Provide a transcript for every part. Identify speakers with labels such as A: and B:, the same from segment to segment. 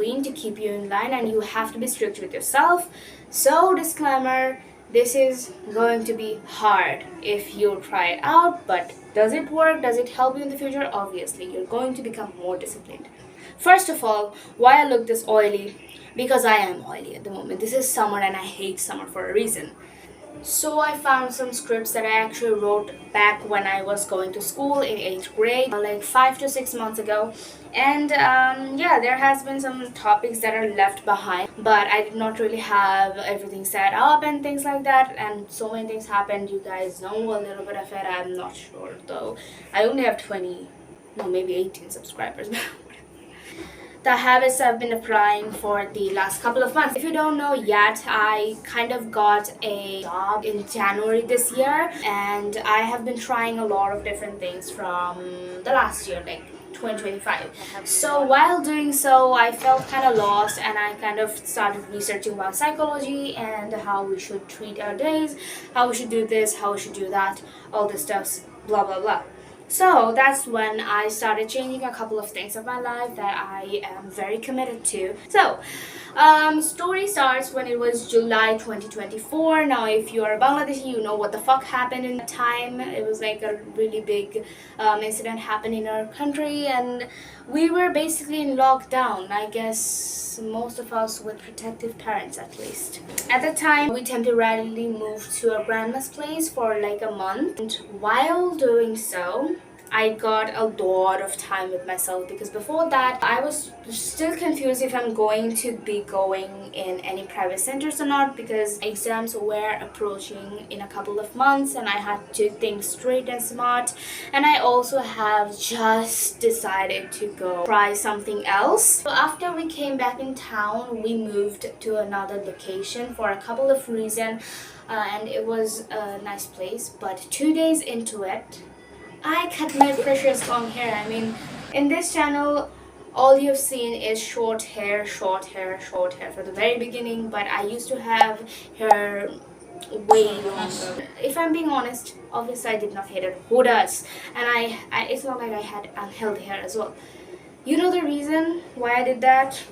A: to keep you in line, and you have to be strict with yourself. So disclaimer, this is going to be hard if you try it out, but does it work? Does it help you in the future? Obviously, you're going to become more disciplined. First of all, why I look this oily? Because I am oily at the moment. This is summer and I hate summer for a reason. So I found some scripts that I actually wrote back when I was going to school in 8th grade, like 5 to 6 months ago. And yeah, there has been some topics that are left behind, but I did not really have everything set up and things like that, and so many things happened. You guys know a little bit of it. I'm not sure though. I only have 20, no, maybe 18 subscribers. The habits I've been applying for the last couple of months. If you don't know yet, I kind of got a job in January this year, and I have been trying a lot of different things from the last year, like 2025. So while doing so, I felt kind of lost, and I kind of started researching about psychology and how we should treat our days, how we should do this, how we should do that, all this stuff, blah blah blah. So that's when I started changing a couple of things of my life that I am very committed to. So, story starts when it was July 2024. Now, if you are Bangladeshi, you know what the fuck happened in that time. It was like a really big incident happened in our country, and we were basically in lockdown. I guess most of us with protective parents, at least. At the time, we temporarily moved to our grandma's place for like a month, and while doing so, I got a lot of time with myself, because before that I was still confused if I'm going to be going in any private centers or not, because exams were approaching in a couple of months and I had to think straight and smart. And I also have just decided to go try something else. So after we came back in town, we moved to another location for a couple of reasons, and it was a nice place. But 2 days into it, I cut my precious long hair. I mean, in this channel, all you've seen is short hair, short hair, short hair for the very beginning, but I used to have hair way longer. If I'm being honest, obviously I did not hate it. Who does? And it's not like I had unhealthy hair as well. You know the reason why I did that?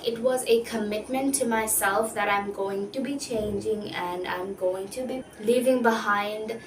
A: It was a commitment to myself that I'm going to be changing, and I'm going to be leaving behind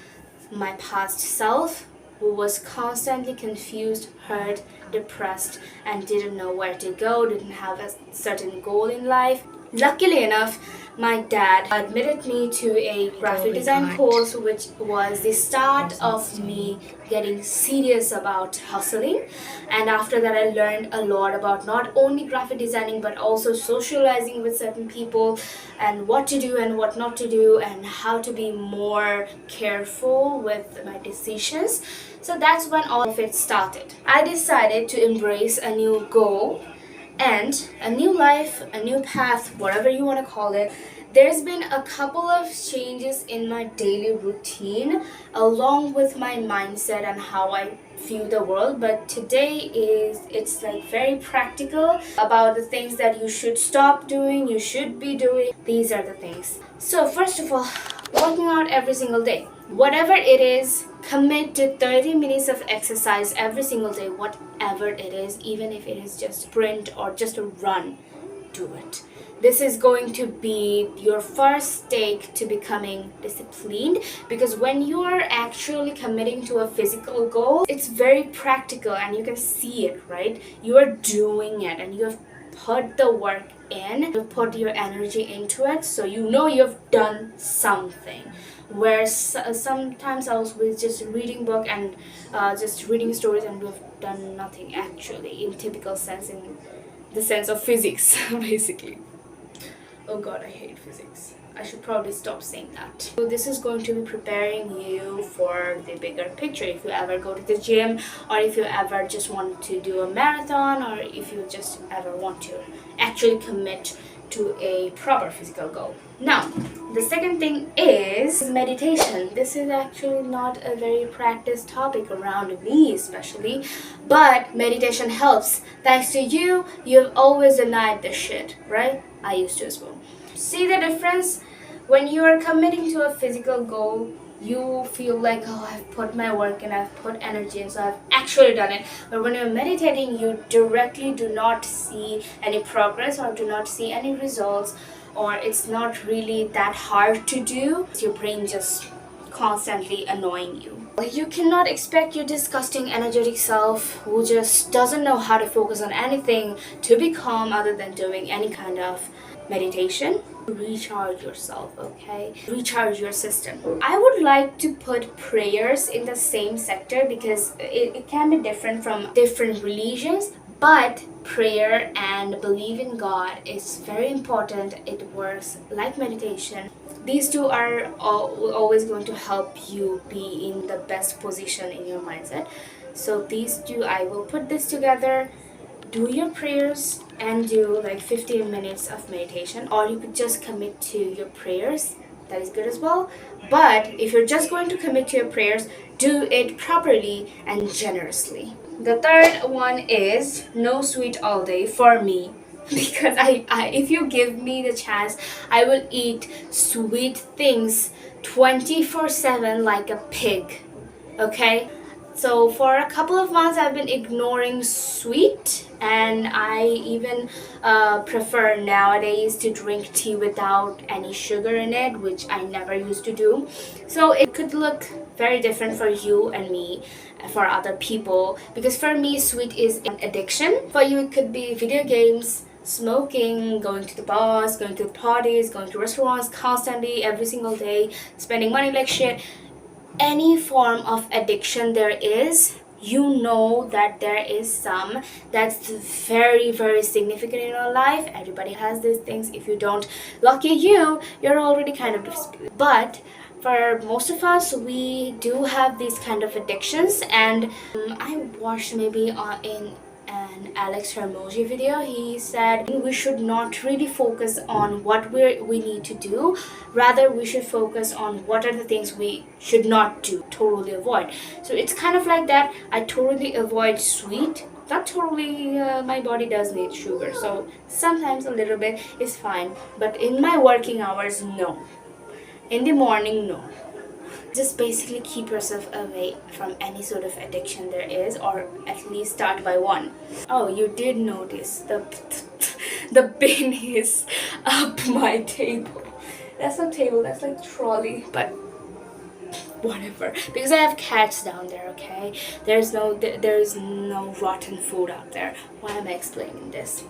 A: my past self, who was constantly confused, hurt, depressed, and didn't know where to go, didn't have a certain goal in life. Luckily enough, my dad admitted me to a graphic design course, which was the start of me getting serious about hustling. And after that, I learned a lot about not only graphic designing but also socializing with certain people, and what to do and what not to do, and how to be more careful with my decisions. So that's when all of it started. I decided to embrace a new goal and a new life, a new path, whatever you want to call it. There's been a couple of changes in my daily routine, along with my mindset and how I view the world. But today it's like very practical about the things that you should stop doing, you should be doing. These are the things. So first of all, working out every single day. Whatever it is, commit to 30 minutes of exercise every single day, whatever it is, even if it is just sprint or just a run, do it. This is going to be your first stake to becoming disciplined, because when you are actually committing to a physical goal, it's very practical and you can see it, right? You are doing it and you have put the work in, you put your energy into it, so you know you've done something. Where sometimes I was with just reading book and just reading stories, and we've done nothing actually in typical sense, in the sense of physics basically. Oh god, I hate physics. I should probably stop saying that. So this is going to be preparing you for the bigger picture. If you ever go to the gym, or if you ever just want to do a marathon, or if you just ever want to actually commit to a proper physical goal. Now, the second thing is meditation. This is actually not a very practiced topic around me especially, but meditation helps. Thanks to you, you've always denied this shit, right? I used to as well. See the difference? When you are committing to a physical goal, you feel like, oh, I've put my work and I've put energy in, so I've actually done it. But when you're meditating, you directly do not see any progress or do not see any results, or it's not really that hard to do. Your brain just constantly annoying you. You cannot expect your disgusting energetic self who just doesn't know how to focus on anything to be calm other than doing any kind of meditation. Recharge yourself, okay? Recharge your system. I would like to put prayers in the same sector because it can be different from different religions, but prayer and believe in God is very important. It works like meditation. These two are always going to help you be in the best position in your mindset. So these two, I will put this together. Do your prayers and do like 15 minutes of meditation, or you could just commit to your prayers. That is good as well. But if you're just going to commit to your prayers, do it properly and generously. The third one is no sweet all day for me. Because I if you give me the chance, I will eat sweet things 24/7 like a pig. Okay? So for a couple of months I've been ignoring sweet, and I even prefer nowadays to drink tea without any sugar in it, which I never used to do. So it could look very different for you and me, for other people, because for me sweet is an addiction. For you it could be video games, smoking, going to the bars, going to parties, going to restaurants constantly every single day, spending money like shit. Any form of addiction there is, you know that there is some that's very very significant in your life. Everybody has these things. If you don't, lucky you, you're already kind of disputed. But for most of us, we do have these kind of addictions. And I watched maybe in an Alex Hermosi video, he said we should not really focus on what we need to do. Rather, we should focus on what are the things we should not do, totally avoid. So it's kind of like that. I totally avoid sweet. Not totally, my body does need sugar, so sometimes a little bit is fine. But in my working hours, no. In the morning, no. Just basically keep yourself away from any sort of addiction there is, or at least start by one. Oh, you did notice the bin is up my table. That's not table, that's like trolley, but whatever, because I have cats down there. Okay, there is no rotten food out there. Why am I explaining this?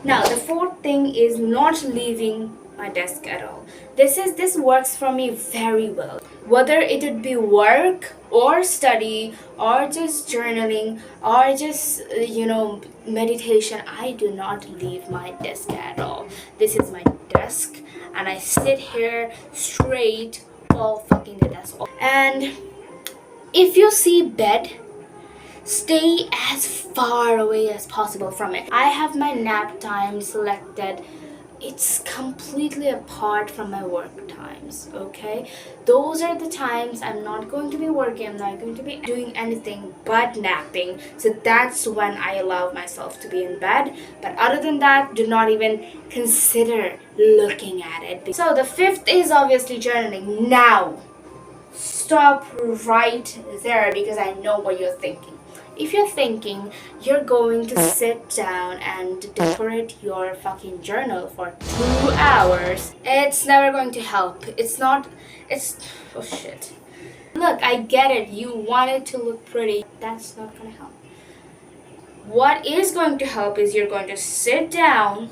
A: Now the fourth thing is not leaving my desk at all. This works for me very well. Whether it would be work or study or just journaling or just meditation, I do not leave my desk at all. This is my desk, and I sit here straight all fucking the desk. And if you see bed, stay as far away as possible from it. I have my nap time selected. It's completely apart from my work times, okay? Those are the times I'm not going to be working, I'm not going to be doing anything but napping. So that's when I allow myself to be in bed. But other than that, do not even consider looking at it. So the fifth is obviously journaling. Now, stop right there, because I know what you're thinking. If you're thinking you're going to sit down and decorate your fucking journal for 2 hours, it's never going to help. Oh shit. Look, I get it. You want it to look pretty. That's not gonna help. What is going to help is you're going to sit down,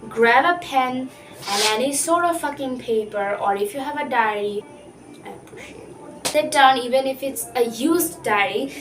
A: grab a pen and any sort of fucking paper, or if you have a diary, I appreciate it. Sit down, even if it's a used diary.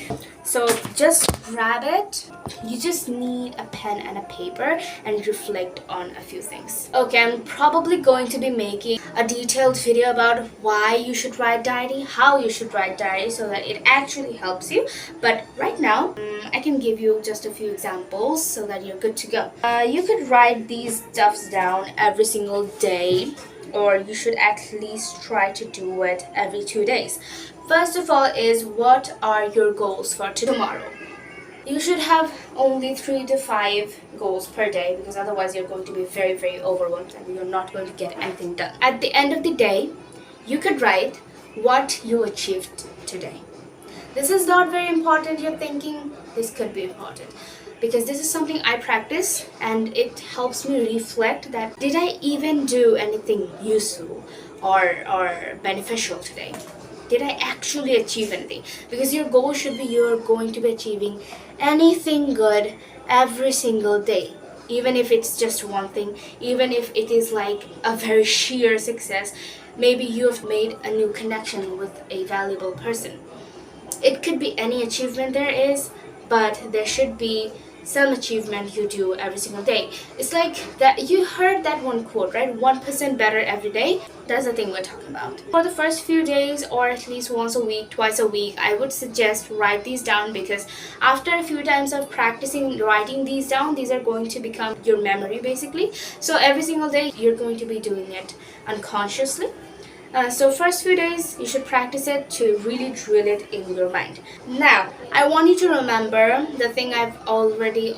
A: So just grab it. You just need a pen and a paper and reflect on a few things. Okay, I'm probably going to be making a detailed video about why you should write diary, how you should write diary, so that it actually helps you. But right now, I can give you just a few examples so that you're good to go. You could write these stuffs down every single day, or you should at least try to do it every 2 days. First of all is, what are your goals for tomorrow? You should have only 3 to 5 goals per day, because otherwise you're going to be very, very overwhelmed and you're not going to get anything done. At the end of the day, you could write, what you achieved today. This is not very important, you're thinking. This could be important because this is something I practice and it helps me reflect that did I even do anything useful or beneficial today? Did I actually achieve anything? Because your goal should be you're going to be achieving anything good every single day. Even if it's just one thing, even if it is like a very sheer success, maybe you have made a new connection with a valuable person. It could be any achievement there is, but there should be some achievement you do every single day. It's like that you heard that one quote, right? 1% better every day. That's the thing we're talking about. For the first few days, or at least once a week, twice a week, I would suggest write these down, because after a few times of practicing writing these down, these are going to become your memory basically. So every single day you're going to be doing it unconsciously. So first few days you should practice it to really drill it in your mind. Now I want you to remember the thing I've already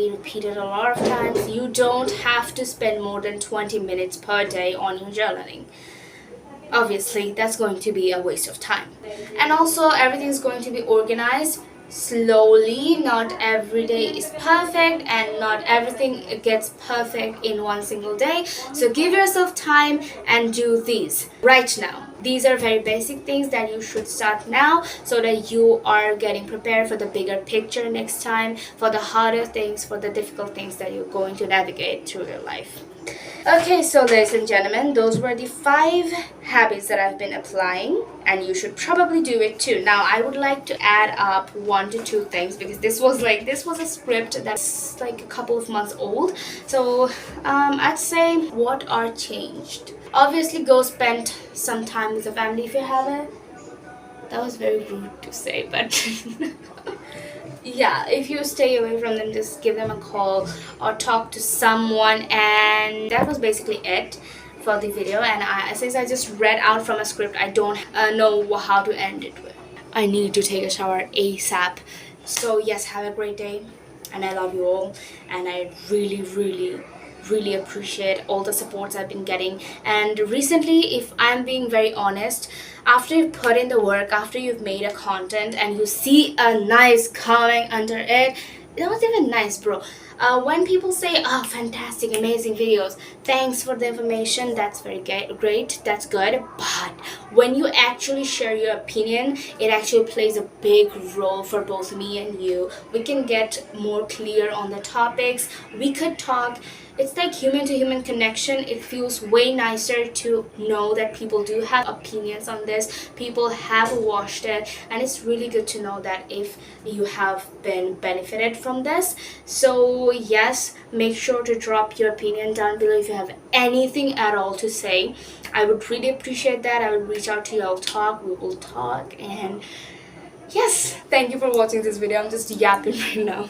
A: repeated a lot of times. You don't have to spend more than 20 minutes per day on your journaling. Obviously that's going to be a waste of time, and also everything's going to be organized slowly. Not every day is perfect and not everything gets perfect in one single day. So give yourself time and do these right now. These are very basic things that you should start now so that you are getting prepared for the bigger picture next time, for the harder things, for the difficult things that you're going to navigate through your life. Okay, so ladies and gentlemen, those were the 5 habits that I've been applying, and you should probably do it too. Now, I would like to add up 1 to 2 things, because this was a script that's like a couple of months old. So I'd say what are changed. Obviously, go spend some time with the family if you have it. That was very rude to say, but yeah, if you stay away from them, just give them a call or talk to someone. And that was basically it for the video. And since I just read out from a script, I don't know how to end it with. I need to take a shower ASAP. So yes, have a great day, and I love you all, and I really appreciate all the supports I've been getting. And recently, if I'm being very honest, after you put in the work, after you've made a content and you see a nice comment under it, that was even nice, bro. When people say, oh, fantastic, amazing videos, thanks for the information, that's very great, that's good. But when you actually share your opinion, it actually plays a big role for both me and you. We can get more clear on the topics, we could talk. It's like human to human connection. It feels way nicer to know that people do have opinions on this, people have watched it, and it's really good to know that if you have been benefited from this. So yes, make sure to drop your opinion down below if you have anything at all to say. I would really appreciate that. I would reach out to you, we will talk. And yes, thank you for watching this video. I'm just yapping right now.